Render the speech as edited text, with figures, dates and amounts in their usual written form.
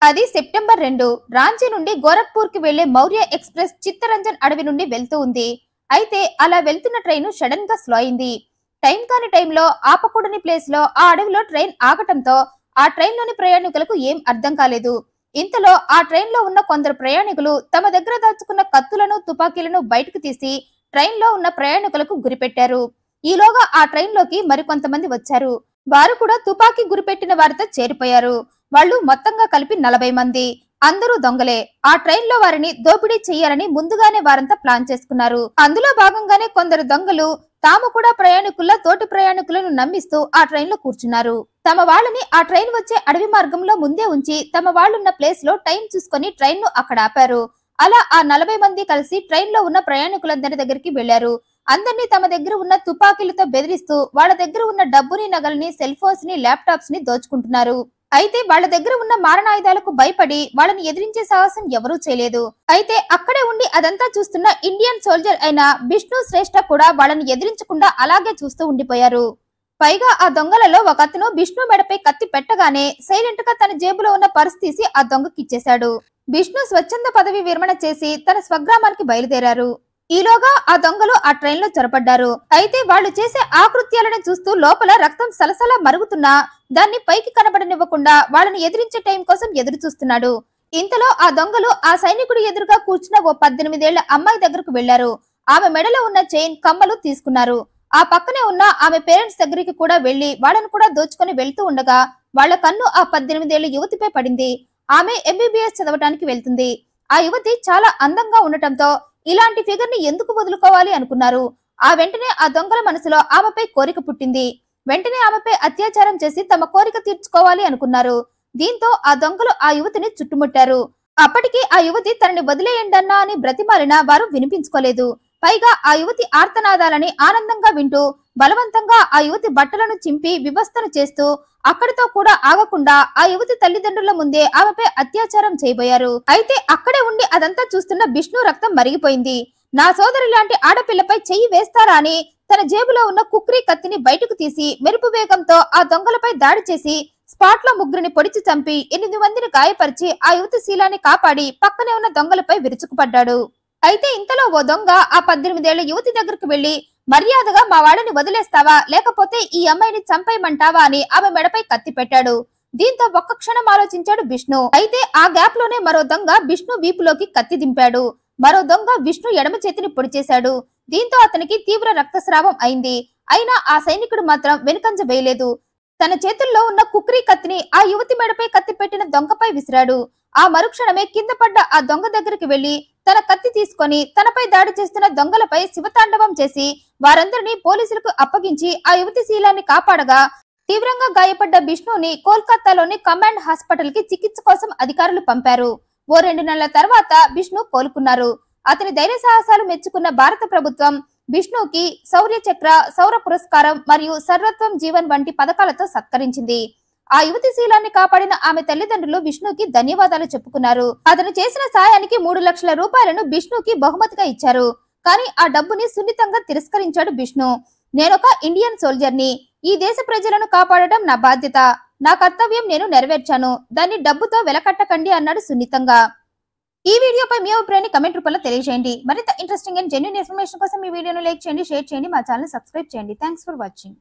అది సెప్టెంబర్ 2 రాంచీ నుండి గోరఖ్పూర్ కి వెళ్లే మౌర్య ఎక్స్ప్రెస్ చిత్తరంజన్ అడవి నుండి వెళ్తూ ఉంది. అయితే అలా వెళ్తున్న ట్రైన్ సడన్ గా స్లో అయింది. టైం కాని టైంలో ఆపకూడని ప్లేస్ లో ఆ అడవిలో ట్రైన్ ఆగటంతో ఆ ట్రైన్ లోని ప్రయాణికులకు ఏం అర్థం కాలేదు. ఇంతలో ఆ ట్రైన్ లో ఉన్న కొందరు ప్రయాణికులు తమ దగ్గర దాచుకున్న కత్తులను తుపాకీలను బయటకు తీసి ట్రైన్ లో ఉన్న ప్రయాణికులకు గురిపెట్టారు. ఈలోగా ఆ ట్రైన్ లోకి మరికొంతమంది వచ్చారు. వారు కూడా తుపాకీ గురిపెట్టిన వారితో చేరిపోయారు. వాళ్ళు మొత్తంగా కలిపి 40 మంది. అందరూ దొంగలే. ఆ ట్రైన్ లో వారిని దోపిడీ చెయ్యాలని ముందుగానే వారంతా ప్లాన్ చేసుకున్నారు. అందులో భాగంగానే కొందరు దొంగలు తాము కూడా ప్రయాణికుల తోటి ప్రయాణికులను నమ్మిస్తూ ఆ ట్రైన్ లో కూర్చున్నారు. తమ వాళ్ళని ఆ ట్రైన్ వచ్చే అడవి మార్గంలో ముందే ఉంచి తమ వాళ్ళున్న ప్లేస్ లో టైం చూసుకొని ట్రైన్ ను అక్కడ ఆపారు. అలా ఆ 40 మంది కలిసి ట్రైన్ లో ఉన్న ప్రయాణికులందరి దగ్గరికి వెళ్లారు. అందరినీ తమ దగ్గర ఉన్న తుపాకీలతో బెదిరిస్తూ వాళ్ళ దగ్గర ఉన్న డబ్బుని, నగల్ని, సెల్ ఫోన్స్ ని, ల్యాప్టాప్స్ ని దోచుకుంటున్నారు. అయితే వాళ్ళ దగ్గర ఉన్న మారణాయుధాలకు భయపడి వాళ్ళని ఎదిరించే సాహసం ఎవరూ చేయలేదు. అయితే అక్కడే ఉండి అదంతా చూస్తున్న ఇండియన్ సోల్జర్ అయిన బిష్ణు శ్రేష్ఠ కూడా వాళ్ళని ఎదిరించకుండా అలాగే చూస్తూ ఉండిపోయారు. పైగా ఆ దొంగలలో ఒక అతను బిష్ణు మెడపై కత్తి పెట్టగానే సైలెంట్ గా తన జేబులో ఉన్న పర్స్ తీసి ఆ దొంగకి ఇచ్చేశాడు. బిష్ణు స్వచ్ఛంద పదవి విరమణ చేసి తన స్వగ్రామానికి బయలుదేరారు. ఈలోగా ఆ దొంగలు ఆ ట్రైన్ లో చొరబడ్డారు. అయితే వాళ్ళు చేసే ఆకృత్యాలను చూస్తూ లోపల రక్తం సలసలా మరుగుతున్నా దాన్ని పైకి కనబడనివ్వకుండా వాళ్ళని ఎదిరించే టైం కోసం ఎదురు చూస్తున్నాడు. ఇంతలో ఆ దొంగలు ఆ సైనికుడి ఎదురుగా కూర్చున్న ఓ 18 ఏళ్ల అమ్మాయి దగ్గరకు వెళ్లారు. ఆమె మెడలో ఉన్న చైన్, కమ్మలు తీసుకున్నారు. ఆ పక్కనే ఉన్న ఆమె పేరెంట్స్ దగ్గరికి కూడా వెళ్లి వాళ్ళను కూడా దోచుకొని వెళ్తూ ఉండగా వాళ్ళ కన్ను ఆ 18 ఏళ్ల యువతిపై పడింది. ఆమె MBBS చదవటానికి వెళ్తుంది. ఆ యువతి చాలా అందంగా ఉండటంతో ఇలాంటి ఫిగర్ ని ఎందుకు వదులుకోవాలి అనుకున్నారు. ఆ వెంటనే ఆ దొంగల మనసులో ఆమెపై కోరిక పుట్టింది. వెంటనే ఆమెపై అత్యాచారం చేసి తమ కోరిక తీర్చుకోవాలి అనుకున్నారు. దీంతో ఆ దొంగలు ఆ యువతిని చుట్టుముట్టారు. అప్పటికి ఆ యువతి తనని వదిలేయండన్నా అని బ్రతిమాలినా వారు వినిపించుకోలేదు. పైగా ఆ యువతి ఆర్తనాదాలని ఆనందంగా వింటూ బలవంతంగా ఆ యువతి బట్టలను చింపి వివస్థను చేస్తూ అక్కడితో కూడా ఆగకుండా ఆ యువతి తల్లిదండ్రుల ముందే ఆమెపై అత్యాచారం చేయబోయారు. అయితే అక్కడే ఉండి అదంతా చూస్తున్న బిష్ణు రక్తం మరిగిపోయింది. నా సోదరి లాంటి ఆడపిల్లపై చెయ్యి వేస్తారా అని తన జేబులో ఉన్న కుక్రీ కత్తిని బయటకు తీసి మెరుపు వేగంతో ఆ దొంగలపై దాడి చేసి స్పాట్ లో 3 పొడిచి చంపి 8 మందిని గాయపరిచి ఆ యువతి శీలాన్ని కాపాడి పక్కనే ఉన్న దొంగలపై విరుచుకుపడ్డాడు. అయితే ఇంతలో ఓ దొంగ ఆ 18 ఏళ్ల యువతి దగ్గరకు వెళ్లి మర్యాదగా మా వాళ్ళని వదిలేస్తావా లేకపోతే ఈ అమ్మాయిని చంపేయమంటావా అని ఆమె మెడపై కత్తి పెట్టాడు. దీంతో ఒక్క క్షణం ఆలోచించాడు బిష్ణు. అయితే ఆ గ్యాప్ లోనే మరో దొంగ బిష్ణు వీపులోకి కత్తి దింపాడు. మరో దొంగ విష్ణు ఎడమ చేతిని పొడిచేశాడు. దీంతో అతనికి తీవ్ర రక్తస్రావం అయింది. అయినా ఆ సైనికుడు మాత్రం వెనుకంజ వేయలేదు. తన చేతుల్లో ఉన్న కుక్రీ కత్తిని ఆ యువతి మెడపై కత్తి పెట్టిన దొంగపై విసిరాడు. ఆ మరుక్షణమే కింద పడ్డ ఆ దొంగ దగ్గరికి వెళ్లి తన కత్తి తీసుకొని తనపై దాడి చేస్తున్న దొంగలపై శివతాండవం చేసి వారందరినీ పోలీసులకు అప్పగించి ఆ యువతి శీలాన్ని కాపాడగా తీవ్రంగా గాయపడ్డ బిష్ణుని కోల్కతాలోని కమాండ్ హాస్పిటల్ కి చికిత్స కోసం అధికారులు పంపారు. ఓ 2 నెలల తర్వాత బిష్ణు కోలుకున్నారు. అతని ధైర్య సాహసాలు మెచ్చుకున్న భారత ప్రభుత్వం బిష్ణుకి శౌర్య చక్ర, శౌర పురస్కారం మరియు సర్వత్వం జీవన్ వంటి పథకాలతో సత్కరించింది. ఆ యువతి శీలాన్ని కాపాడిన ఆమె తల్లిదండ్రులు విష్ణుకి ధన్యవాదాలు చెప్పుకున్నారు. అతను చేసిన సాయానికి 3 లక్షల రూపాయలను బిష్ణుకి బహుమతిగా ఇచ్చారు. కానీ ఆ డబ్బుని సున్నితంగా తిరస్కరించాడు బిష్ణు. నేనొక ఇండియన్ సోల్జర్ని. ఈ దేశ ప్రజలను కాపాడటం నా బాధ్యత. నా కర్తవ్యం నేను నెరవేర్చాను. దాన్ని డబ్బుతో వెలకట్టకండి అన్నాడు సున్నితంగా. ఈ వీడియోపై మీ అభిప్రాయాన్ని కమెంట్ రూపంలో తెలియజేయండి. మరింత ఇంట్రెస్టింగ్ అండ్ జెన్యూన్ ఇన్ఫర్మేషన్ కోసం ఈ వీడియోను లైక్ చేయండి, షేర్ చేయండి, మా ఛానల్ సబ్స్క్రైబ్ చేయండి. Thanks for watching.